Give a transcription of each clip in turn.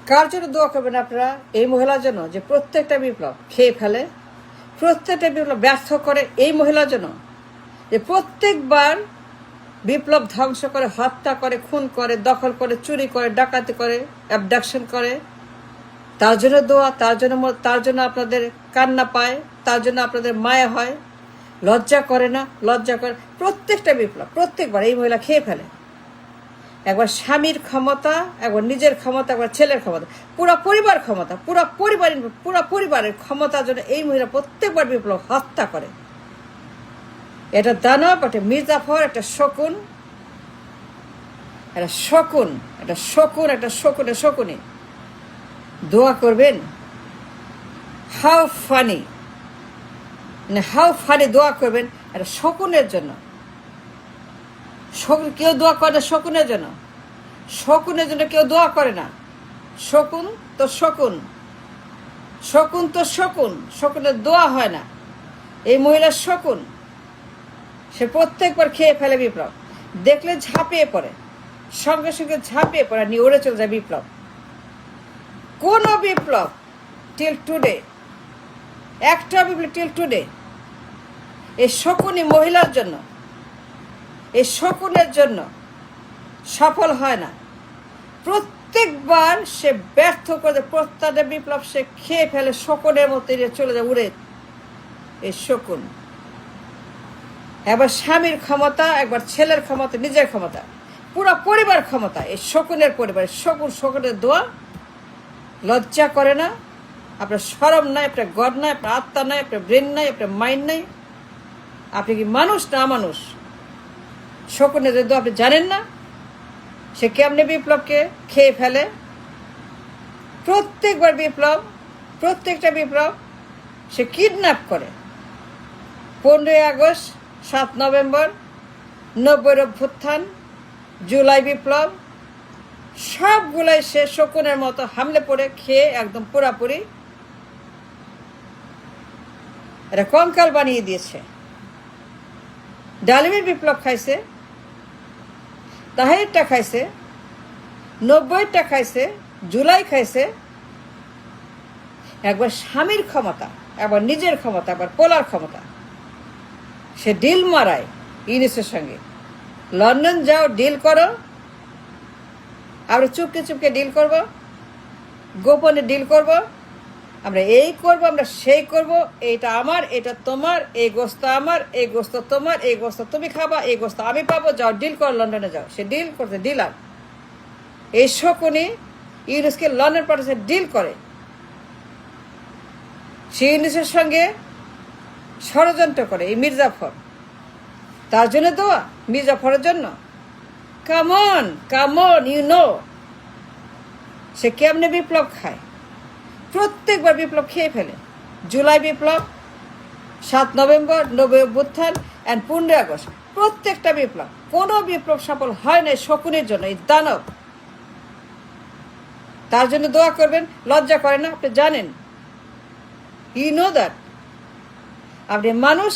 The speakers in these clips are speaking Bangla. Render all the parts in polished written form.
কার জন্য দোয়া করবেন আপনারা? এই মহিলার জন্য যে প্রত্যেকটা বিপ্লব খেয়ে ফেলে, প্রত্যেকটা বিপ্লব ব্যর্থ করে। এই মহিলার জন্য যে প্রত্যেকবার বিপ্লব ধ্বংস করে, হত্যা করে, খুন করে, দখল করে, চুরি করে, ডাকাতি করে, অ্যাবডাকশন করে। তার জন্য দোয়া, তার জন্য আপনাদের কান্না পায়, তার জন্য আপনাদের মায়া হয়, লজ্জা করে না, লজ্জা করে। প্রত্যেকটা বিপ্লব প্রত্যেকবার এই মহিলা খেয়ে ফেলে। একবার স্বামীর ক্ষমতা, একবার নিজের ক্ষমতা, একবার ছেলের ক্ষমতা, পুরা পরিবার ক্ষমতা, পুরা পরিবারের ক্ষমতার জন্য এই মহিলা প্রত্যেকবার বিপ্লব হত্যা করে। এটা দানব, একটা মির্জাফর, একটা শকুন, একটা শকুনি। দোয়া করবেন। হাউ ফানি দোয়া করবেন একটা শকুনের জন্য। কেউ দোয়া করে না শকুনের জন্য। শকুনের জন্য কেউ দোয়া করে না। শকুনের দোয়া হয় না। এই মহিলার শকুন, সে প্রত্যেকবার খেয়ে ফেলে বিপ্লব। দেখলে ঝাঁপিয়ে পড়ে, সঙ্গে সঙ্গে ঝাঁপিয়ে পড়ে, নিয়ে উড়ে চলে যায় বিপ্লব। কোন বিপ্লব টিল টুডে, একটা বিপ্লব টিল টুডে এই শকুনি মহিলার জন্য, এই শকুনের জন্য সফল হয় না। প্রত্যেকবার সে ব্যর্থ করে, প্রত্যেকটা বিপ্লব সে খেয়ে ফেলে, শকুনের মতো চলে যায় উড়ে। এই শকুন একবার স্বামীর ক্ষমতা, একবার ছেলের ক্ষমতা, নিজের ক্ষমতা, পুরো পরিবার ক্ষমতা। এই শকুনের পরিবার, শকুনের দোয়া। লজ্জা করে না, আপনার শরম নাই, আপনার গড নাই, আপনার আত্মা নাই, আপনার ব্রেন নাই, আপনার মাইন্ড নাই। আপনি কি মানুষ না অমানুষ? শকুনের দোয়া আপনি জানেন না? সে কেমনে বিপ্লবকে খেয়ে ফেলে। প্রত্যেকবার বিপ্লব, প্রত্যেকটা বিপ্লব সে কিডন্যাপ করে। 15ই আগস্ট, 7 নভেম্বর, 90-এর অভ্যুত্থান, জুলাই বিপ্লব, সবগুলাই সে শকুনের মতো হামলে পড়ে খেয়ে একদম পুরাপুরি এটা কঙ্কাল বানিয়ে দিয়েছে। ডালিমের বিপ্লব খাইছে, তাহেরটা খাইছে, 90-টা খাইছে, জুলাই খাইছে। একবার স্বামীর ক্ষমতা, একবার নিজের ক্ষমতা, একবার পোলার ক্ষমতা। সে ডিল মারায় ইউনিসের সঙ্গে। লন্ডন যাও, ডিল করো। আমরা চুপকে চুপকে ডিল করব, গোপনে ডিল করব। আমরা এই করব, আমরা সেই করব। এইটা আমার, এটা তোমার, এই গোস্ত আমার, এই গোস্ত তোমার, এই গোস্ত তুমি খাবা, এই গোস্ত আমি পাবো। যাও ডিল করো, লন্ডনে যাও। সে ডিল করতে ডিলার। এই শকুনি ইউনিসকে লন্ডন পাঠাচ্ছে, ডিল করে। সে ইউনিসের সঙ্গে ষড়যন্ত্র করে। এই মির্জাফর, তার জন্য দোয়া, মির্জাফরের জন্য। কামন ইউ নো সে কেমনে বিপ্লব খায়। প্রত্যেকবার বিপ্লব খেয়ে ফেলে। জুলাই বিপ্লব, 7 নভেম্বর, 90 অভ্যুত্থান অ্যান্ড 15 আগস্ট, প্রত্যেকটা বিপ্লব। কোনো বিপ্লব সফল হয় না শকুনের জন্য, এই দানব। তার জন্য দোয়া করবেন। লজ্জা করে না? আপনি জানেন, ইউ নো দ্যাট। আপনি মানুষ,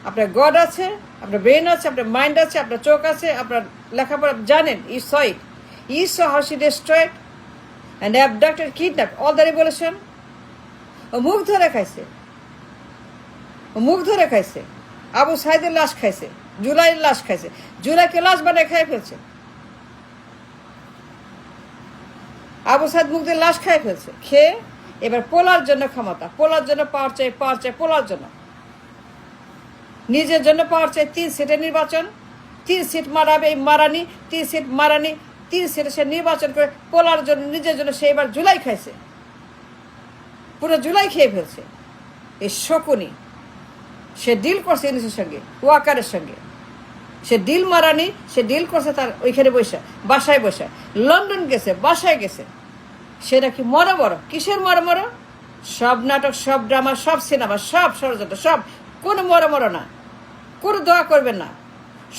আপনার গড আছে, আপনার ব্রেন আছে, আপনার মাইন্ড আছে, আপনার চোখ আছে, আপনার লেখাপড়া জানেন। You saw how she destroyed and abducted, kidnapped all the revolution. ও মুখ ধরে খাইছে। আবু সাইদের লাশ খাইছে, জুলাইয়ের লাশ খাইছে, জুলাইকে লাশ বানায় খাই ফেলছে। আবু সাইদ মুখ দিয়ে লাশ খাই ফেলছে। খেয়ে এবার পোলার জন্য ক্ষমতা, পোলার জন্য পাওয়ার চাই, পোলার জন্য। নিজের জন্য পাওয়ার চাই। 3 সিটের নির্বাচন, 3 সিট মারাবে এই মারানি, 3 সিট মারানি, 3 সিটে সে নির্বাচন করে পোলার জন্য, নিজের জন্য। সে এবার জুলাই খাইছে, পুরো জুলাই খেয়ে ফেলছে। এই শকুনি সে ডিল করছে ইউনিসের সঙ্গে, ওয়াকারের সঙ্গে। সে ডিল মারানি, সে ডিল করছে তার ওইখানে বাসায় বসে। লন্ডন গেছে, বাসায় গেছে। সে নাকি মরো কিসের মরো? সব নাটক, সব ড্রামা, সব সিনেমা, সব ষড়যন্ত্র, সব। কোনো মরো না, কোনো দোয়া করবেন না।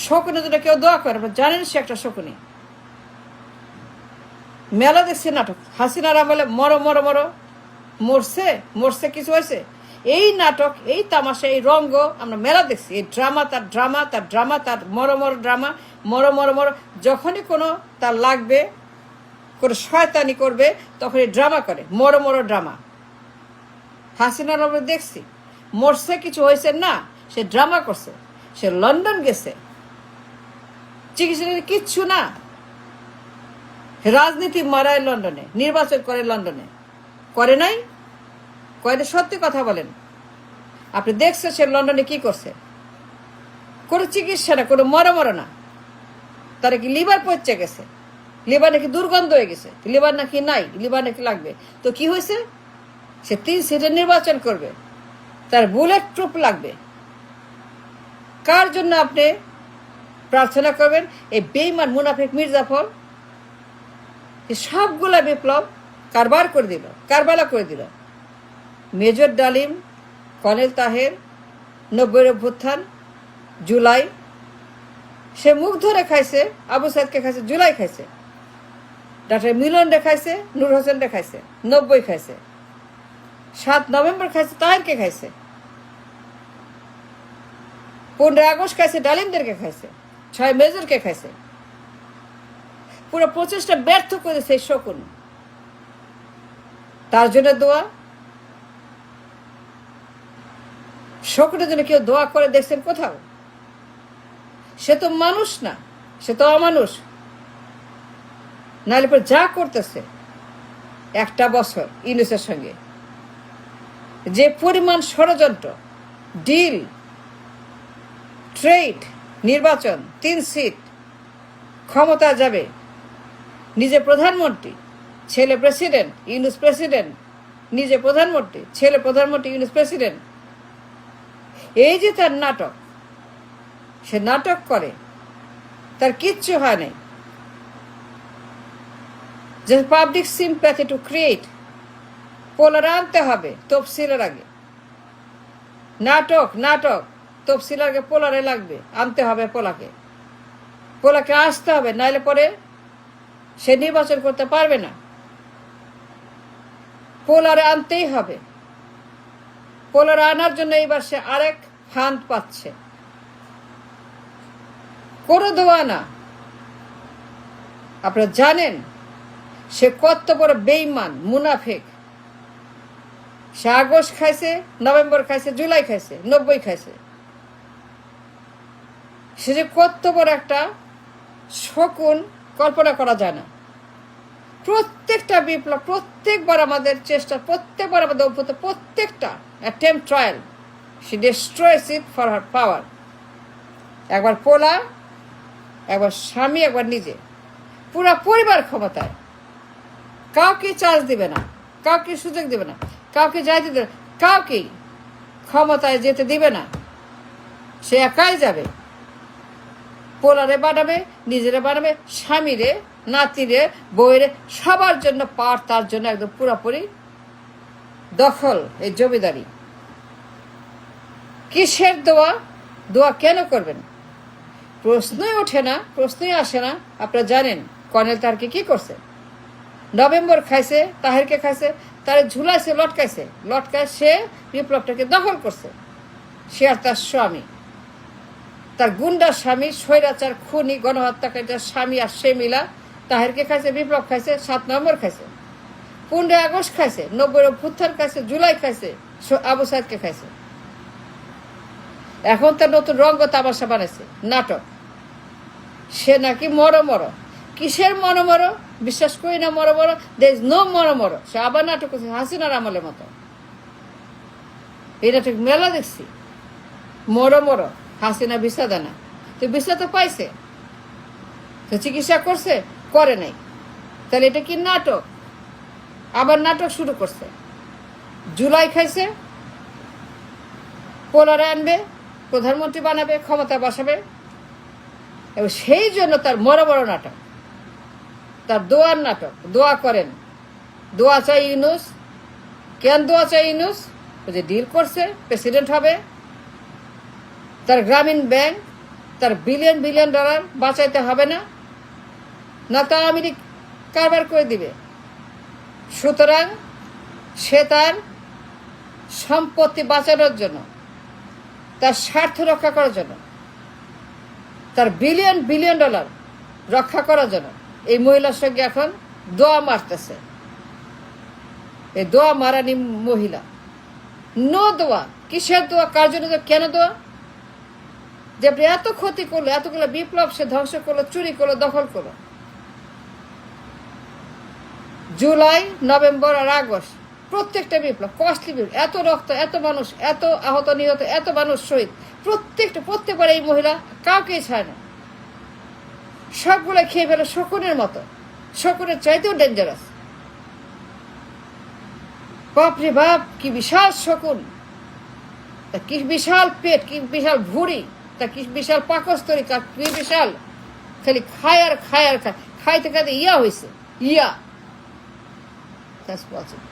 শকুনের জন্য কেউ দোয়া করে? জানেন সে একটা শকুনি। মেলা দেখছে নাটক, হাসিনার আমলে মরো মরছে কিছু হয়েছে। এই নাটক, এই তামাশা, এই রঙ্গ আমরা মেলা দেখছি। এই ড্রামা তার মরো ড্রামা, মরো। যখনই কোনো তার লাগবে করে শয়তানি করবে, তখন এই ড্রামা করে, মরো ড্রামা। হাসিনার আমরা দেখছি, মরছে কিছু হয়েছে না, সে ড্রামা করছে। সে লন্ডন গেছে, চিকিৎসা কিচ্ছু না, রাজনীতি মারায় লন্ডনে, নির্বাচন করে লন্ডনে, করে নাই? কয়টা সত্যি কথা বলেন। আপনি দেখছেন সে লন্ডনে কি করছে? কোনো চিকিৎসা না, কোনো মরো না। তারা কি লিভার পচে গেছে, লিভার নাকি দুর্গন্ধ হয়ে গেছে, লিভার নাকি নাই, লিভার নাকি লাগবে। তো কি হয়েছে? সে 3 সিটে নির্বাচন করবে, তার বুলেট প্রুফ লাগবে। কার জন্য আপনি প্রার্থনা করবেন? এই বেঈমান মুনাফিক মির্জাফর সবগুলা বিপ্লব কারবালা করে দিল। মেজর ডালিম, কর্নেল তাহের, 90-এর অভ্যুত্থান, জুলাই, সে মুখ ধরে খাইছে, আবু সাইদকে খাইছে, জুলাই খাইছে, ডাক্তার মিলন খাইছে, নূর হোসেন খাইছে, 90 খাইছে, 7 নভেম্বর খাইছে, তাহেরকে খাইছে, 15 আগস্ট খাইছে, ডালিমদেরকে খাইছে, 6 মেজরকে খাইছে। পুরো প্রচেষ্টা ব্যর্থ করেছে এই শকুন। তার জন্য দোয়া, শকুনের জন্য কেউ দোয়া করে দেখছেন কোথাও? সে তো মানুষ না, সে তো অমানুষ। নাহলে পরে যা করতেছে একটা বছর ইউনুসের সঙ্গে, যে পরিমাণ ষড়যন্ত্র, ডিল, ট্রেড, নির্বাচন, 3 সিট, ক্ষমতা যাবে, নিজে প্রধানমন্ত্রী, ছেলে প্রেসিডেন্ট, ইউনুস প্রেসিডেন্ট, নিজে প্রধানমন্ত্রী, ছেলে প্রধানমন্ত্রী, ইউনুস প্রেসিডেন্ট। এই যে তার নাটক, সে নাটক করে, তার কিচ্ছু হয় নাই। যে পাবলিক সিম্প্যাথি টু ক্রিয়েট, পোলার আনতে হবে তফসিলের আগে। নাটক তফসিলের আগে পোলারে লাগবে, আনতে হবে পোলাকে আসতে হবে, নাইলে পরে সে নির্বাচন করতে পারবে না। পোলারে আনতেই হবে। পোলারে আনার জন্য এইবার সে আরেক ফান্ড পাচ্ছে। কোনো দোয়া না। আপনারা জানেন সে কত বড় বেঈমান মুনাফিক। সে আগস্ট খাইছে, নভেম্বর খাইছে, জুলাই খাইছে, 90 খাইছে। সে যে কত বড় একটা শকুন কল্পনা করা যায় না। প্রত্যেকটা বিপ্লব, প্রত্যেকবার আমাদের চেষ্টা, প্রত্যেকবার আমাদের অভ্যুত্থান, প্রত্যেকটা অ্যাটেম্প ট্রায়াল, সে destroys it for her power. একবার পোলা, একবার স্বামী, একবার নিজে, পুরা পরিবার ক্ষমতায়। কাউকে চার্জ দিবে না, কাউকে সুযোগ দিবে না, কাউকে যাইতে দেবে না, কাউকেই ক্ষমতায় যেতে দিবে না। সে একাই যাবে, পোলারে বানাবে, নিজেরে বানাবে, স্বামীরে, নাতিরে, বউরে, সবার জন্য পার, তার জন্য একদম পুরোপুরি দখল, এই জমিদারি। কিসের দোয়া কেন করবেন? প্রশ্নই ওঠে না, প্রশ্নই আসে না। আপনারা জানেন কর্নেল তাহেরকে কি করছে? নভেম্বর খাইছে, তাহেরকে খাইছে, তারে ঝুলাইছে, লটকায় সে বিপ্লবটাকে দখল করছে। সে আর তার স্বামী, তার গুন্ডার স্বামী, স্বৈরাচার, খুনি, গণহত্যাকারীর স্বামী, আর সে মিলা তাহেরকে খাইছে, বিপ্লব খাইছে, 7 নভেম্বর খাইছে, 15 আগস্ট খাইছে, 90-এর অভ্যুত্থান খাইছে, জুলাই খাইছে, আবু সাইদকে খাইছে। এখন তার নতুন রঙ্গ তামাশা বানাইছে, নাটক। সে নাকি মরো। কিসের মরো? বিশ্বাস করি না মরো। দের ইজ নো মরো। সে আবার নাটক করছে হাসিনার আমলের মতো। এই নাটক মেলা দেখছি। মরো হাসিনা ভিসা দেনা, তো ভিসা তো পাইছে, তো চিকিৎসা করছে, করে নাই। তাহলে এটা কি নাটক? আবার নাটক শুরু করছে। জুলাই খাইছে, পোলারে আনবে, প্রধানমন্ত্রী বানাবে, ক্ষমতা বসাবে, এবং সেই জন্য তার বড় নাটক, তার দোয়ার নাটক। দোয়া করেন, দোয়া চাই ইউনুস। কেন দোয়া চাই ইউনুস? ও যে ডিল করছে, প্রেসিডেন্ট হবে, তার গ্রামীণ ব্যাংক, তার বিলিয়ন ডলার বাঁচাইতে হবে না তা আমেরিকা কারবার করে দিবে। সুতরাং সে তার সম্পত্তি বাঁচানোর জন্য, তার স্বার্থ রক্ষা করার জন্য, তার বিলিয়ন ডলার রক্ষা করার জন্য এই মহিলার সঙ্গে এখন দোয়া মারতেছে, এই দোয়া মারানি মহিলা। নো দোয়া, কিসের দোয়া, কার জন্য দোয়া, কেন দোয়া? যে আপনি এত ক্ষতি করলো, এতগুলো বিপ্লব সে ধ্বংস করলো, চুরি করলো, দখল করলো। জুলাই, নভেম্বর আর আগস্ট প্রত্যেকটা বিপ্লব, কস্টলি বিপ্লব, এত রক্ত, এত মানুষ, এত আহত নিহত, এত মানুষ শহীদ, প্রত্যেকবার এই মহিলা কাউকেই ছাড়ে না, সবগুলো খেয়ে ফেলে শকুনের মতো, শকুনের চাইতেও ডেঞ্জারাস। বাপরে বাপ, কি বিশাল শকুন, তা কি বিশাল পেট, কি বিশাল ভুঁড়ি, তা কি বিশাল পাকস্থলী, কি বিশাল, খালি খায় আর খায় আর খায়, খাইতে খাইতে ইয়া হয়েছে, ইয়া। That's possible.